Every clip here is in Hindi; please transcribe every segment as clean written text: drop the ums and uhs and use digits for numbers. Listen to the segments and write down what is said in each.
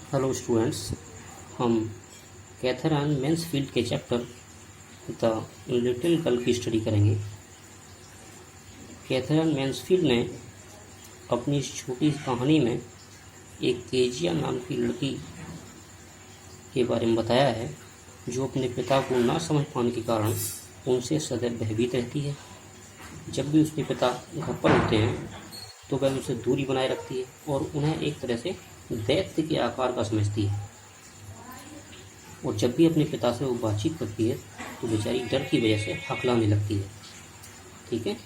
हेलो स्टूडेंट्स, हम कैथरीन मैन्सफील्ड के चैप्टर द लिटिल गर्ल की स्टडी करेंगे। कैथरीन मैन्सफील्ड ने अपनी इस छोटी कहानी में एक केजिया नाम की लड़की के बारे में बताया है जो अपने पिता को ना समझ पाने के कारण उनसे सदैव भयभीत रहती है। जब भी उसके पिता घर पर होते हैं तो वह उनसे दूरी बनाए रखती है और उन्हें एक तरह से दैत्य के आकार का समझती है। और जब भी अपने पिता से वो बातचीत करती है तो बेचारी डर की वजह से हकलाने लगती है। ठीक है,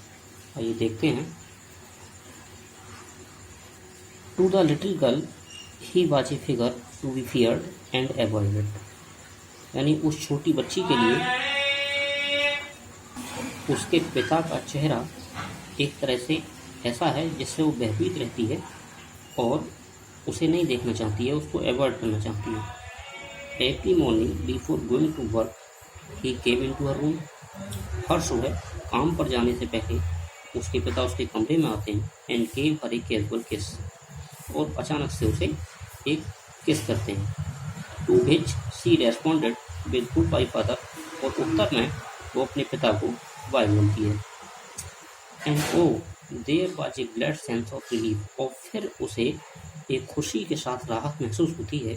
आइए देखते हैं। To the little girl he was a figure to be feared and avoided. यानी उस छोटी बच्ची के लिए उसके पिता का चेहरा एक तरह से ऐसा है जिससे वो भयभीत रहती है और उसे नहीं देखना चाहती है, उसको अवॉइड करना चाहती है। Every morning before going to work he came in to her room. हर सुबह काम पर जाने से पहले उसके पिता उसके कमरे में आते हैं and gave her a casual kiss. और अचानक से उसे एक किस करते हैं। To which she responded with goodbye father. और उत्तर में वो अपने पिता को बाय बोलती है। And oh there was a glad sense of relief. और फिर उसे एक खुशी के साथ राहत महसूस होती है।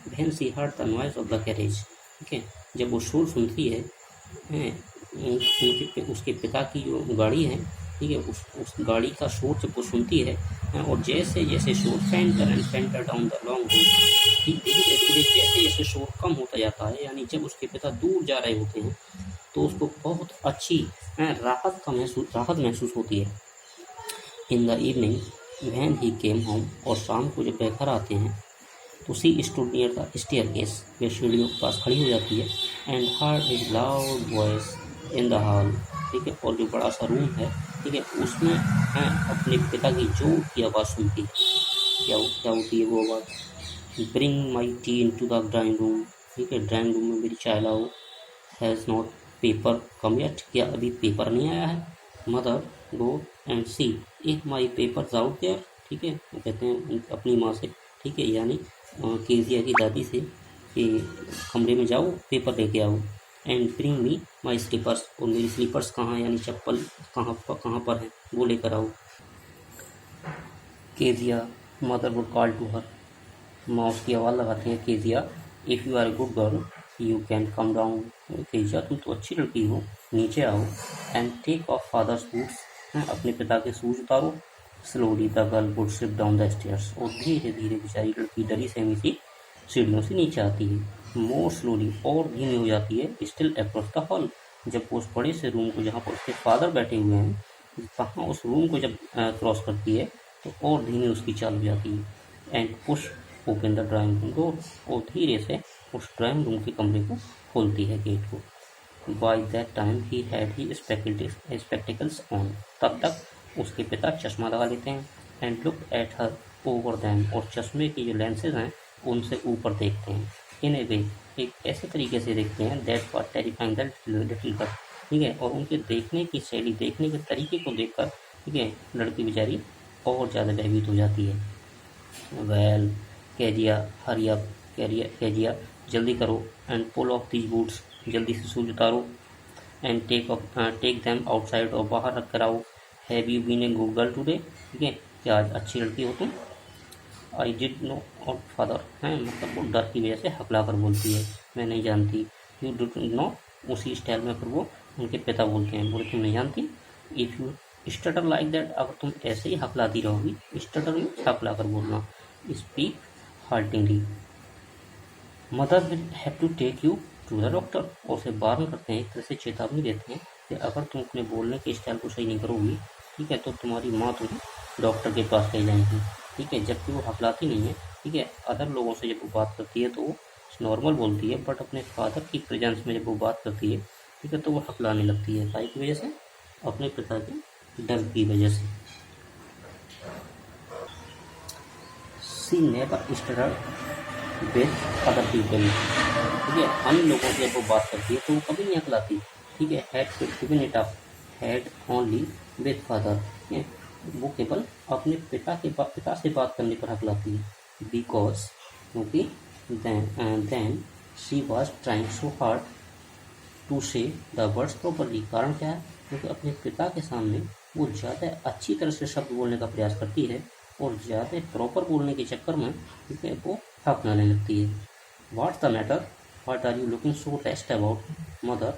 When she heard the noise of the carriage. ठीक है, जब वो शोर सुनती है उसके पिता की जो गाड़ी है, ठीक है, उस गाड़ी का शोर जब वो सुनती है और जैसे जैसे शोर फेंटर and फेंटर down the long road. ठीक, धीरे धीरे जैसे जैसे शोर कम होता जाता है, यानी जब उसके पिता दूर जा रहे होते हैं तो उसको बहुत अच्छी राहत महसूस होती है। In the evening when he came home. और शाम को जब वह घर आते हैं तो she stood near the staircase. वे सीढ़ियों के पास खड़ी हो जाती है and heard his loud voice in the hall. ठीक है, और जो बड़ा सा रूम है, ठीक है, उसमें अपने पिता की जोर की आवाज़ सुनती है। क्या होती है वो आवाज़? Bring my tea into the drawing room. ठीक है, ड्राइंग रूम में मेरी चाय लाओ। Has not paper come yet. क्या अभी पेपर नहीं आया है? Mother go and see if my papers out there. ठीक है, वो कहते हैं अपनी माँ से, ठीक है, यानी केजिया की दादी से कि कमरे में जाओ, पेपर लेके आओ। And bring me my slippers. और मेरी स्लीपर्स कहाँ हैं, यानी चप्पल कहाँ पर है, वो लेकर आओ। Kezia mother would call to her. माँ उसकी आवाज़ लगाती है, Kezia if you are a good girl you can come down. Kezia तुम तो अच्छी लड़की हो, नीचे आओ। And take off father's boots. अपने पिता के शूज उतारो। Slowly the girl would slip down the stairs. और धीरे धीरे बेचारी लड़की डरी सहमी सी सीढ़ियों से नीचे आती है। मोर स्लोली, और धीमी हो जाती है। Still across the hall. जब वो उस बड़े से रूम को जहाँ पर उसके फादर बैठे हुए हैं, वहाँ उस रूम को जब क्रॉस करती है तो और धीमी उसकी चाल हो जाती है। And push open the drawing room door. और धीरे से उस ड्राइंग रूम के कमरे को खोलती है, गेट को। By that time he had he spectacles on. तब तक उसके पिता चश्मा लगा लेते हैं। And look at her over them. और चश्मे की जो लेंसेज हैं उनसे ऊपर देखते हैं। इन ए वे, एक ऐसे तरीके से देखते हैं that for terrifying the little girl. ठीक है, और उनके देखने की शैली, देखने के तरीके को देखकर, ठीक है, लड़की बेचारी और ज़्यादा भयभीत हो जाती है। Well Kezia hurry up. Kezia जल्दी करो। And pull off these boots. जल्दी से शूज उतारो। And take them outside. और बाहर रख कर आओ। Have you been a good girl today. ठीक है, क्या आज अच्छी लड़की हो तुम? आई डिड नो और फादर हैं, मतलब वो डर की वजह से हकला कर बोलती है, मैं नहीं जानती। यू डिड नो, उसी स्टाइल में फिर वो उनके पिता बोलते हैं, बोले तुम नहीं जानती। If you stutter like that, अगर तुम ऐसे ही हकलाती रहोगी, स्टटर में हकला कर बोलना। Speak haltingly. Mother will have to take you to the doctor. और उसे वार्न करते हैं, एक तरह से चेतावनी देते हैं कि अगर तुम अपने बोलने के स्टाइल को सही नहीं करोगी, ठीक है, तो तुम्हारी माँ तुम्हें डॉक्टर के पास ले जाएंगी। ठीक है, जबकि वो हकलाती नहीं है। ठीक है, अदर लोगों से जब वो बात करती है तो वो नॉर्मल बोलती है, बट अपने फादर की प्रेजेंस में जब वो बात करती है, ठीक है, तो वो हकलाने लगती है। काहे की वजह से? अपने पिता के डर की वजह से। सी नेवर स्टटर्ड विद अदर पीपल। ठीक है, अन्य लोगों से जब वो बात करती है तो वो कभी नहीं हकलाती। ठीक है, had given it up, had only with father. ठीक है, वो केवल अपने पिता से बात करने पर हकलाती है। बिकॉज क्योंकि then she was trying so hard to say the words properly. कारण क्या है? क्योंकि अपने पिता के सामने वो ज़्यादा अच्छी तरह से शब्द बोलने का प्रयास करती है और ज़्यादा प्रॉपर बोलने के चक्कर में ठीक है वो थकने लगती है। What's the matter? What are you looking so rest about mother?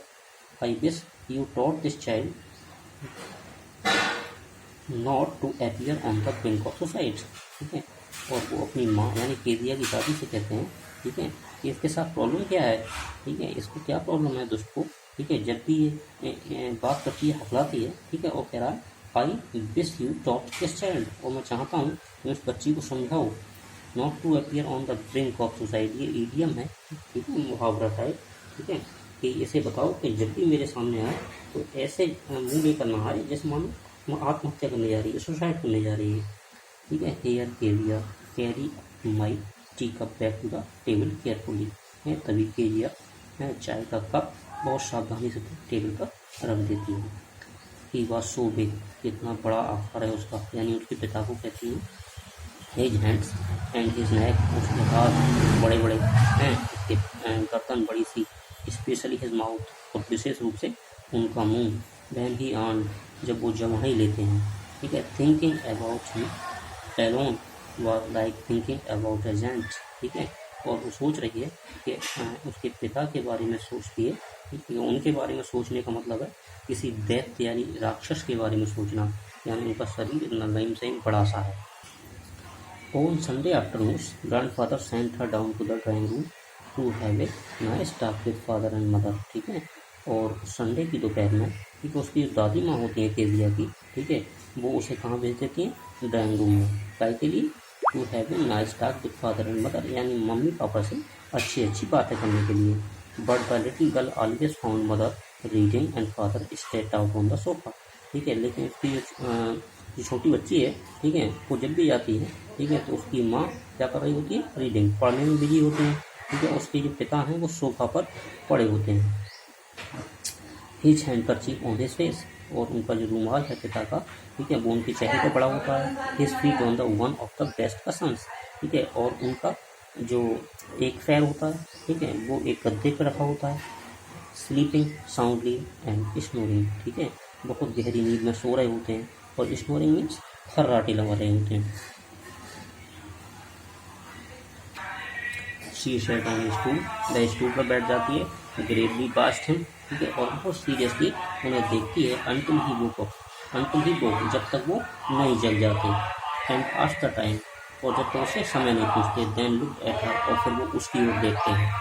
I wish you taught this child not to appear on the brink of suicide. ठीक है, और वो अपनी माँ यानी केजिया की दादी से कहते हैं ठीक है कि इसके साथ प्रॉब्लम क्या है, ठीक है, इसको क्या प्रॉब्लम है दोस्त को, ठीक है, जब भी ये बात करती है हकलाती है, ठीक है, और कह रहा है I wish you taught this child, और मैं चाहता हूँ कि उस बच्ची को समझाओ not to appear on the brink of suicide. ये ईडियम है, ठीक है, मुहावरा टाइप, ठीक है, कि इसे बताओ कि जब भी मेरे सामने आए तो ऐसे मुँह लेकर ना आए जैसे मानो वो आत्महत्या करने जा रही है, सुसाइड करने जा रही है। ठीक है, here Kezia carry my tea cup back to the table carefully है, तभी केजिया चाय का कप बहुत सावधानी से टेबल पर रख देती है। ही वॉज सो बिग, कितना बड़ा आकार है उसका, यानी उसके पिता को कहती है। His hands and his neck, उसके हाथ बड़े बड़े हैं, उसके गर्दन बड़ी सी, स्पेशली हिज माउथ, और विशेष रूप से उनका मुंह। वैन ही अर्न, जब वो जमाई लेते हैं, ठीक है, thinking about him alone was like thinking about a giant. ठीक है, और वो सोच रही है कि उसके पिता के बारे में सोचती है, ठीक है, उनके बारे में सोचने का मतलब है किसी दैत्य यानी राक्षस के बारे में सोचना, यानी उनका शरीर नईम से बड़ा सा है। On Sunday afternoons, grandfather sent her down to the drawing room to have a nice talk with father and mother। ठीक है, और संडे की दोपहर में ठीक है उसकी दादी माँ होती है केजिया की, ठीक है, वो उसे कहाँ भेज देती हैं? ड्राइंग रूम में। काय के लिए? To have a nice talk with father and mother, यानी मम्मी पापा से अच्छी अच्छी बातें करने के लिए। But the little girl always found mother reading and father straight out on the sofa. ठीक है, लेकिन उसकी जो छोटी बच्ची है, ठीक है, वो जब भी जाती है, ठीक है, तो उसकी माँ क्या कर रही होती है? रीडिंग, पढ़ने में बिजी होते हैं। ठीक है, उसके जो पिता हैं वो सोफा पर पड़े होते हैं। His handkerchief on his face, और उनका जो रुमाल है पिता का, ठीक है, वो उनके चेहरे पर पड़ा होता है। His feet on the one of the best cushions, ठीक है, और उनका जो एक पैर होता है, ठीक है, वो एक गद्दे पर रखा होता है। स्लीपिंग साउंडली एंड स्नोरिंग, ठीक है, बहुत गहरी नींद में सो रहे होते हैं, और स्नोरिंग मीन्स खर्राटे लगा रहे होते हैं। She said on stool, the stool पर बैठ जाती है। ग्रेटली वाच्ड हिम, ठीक है, और बहुत सीरियसली उन्हें देखती है। अंटिल ही वोक, जब तक वो नहीं जग जाते। एंड पास द टाइम, और जब तक उसे समय नहीं पूछते। देन लुक एट हर, और फिर वो उसकी ओर देखते हैं।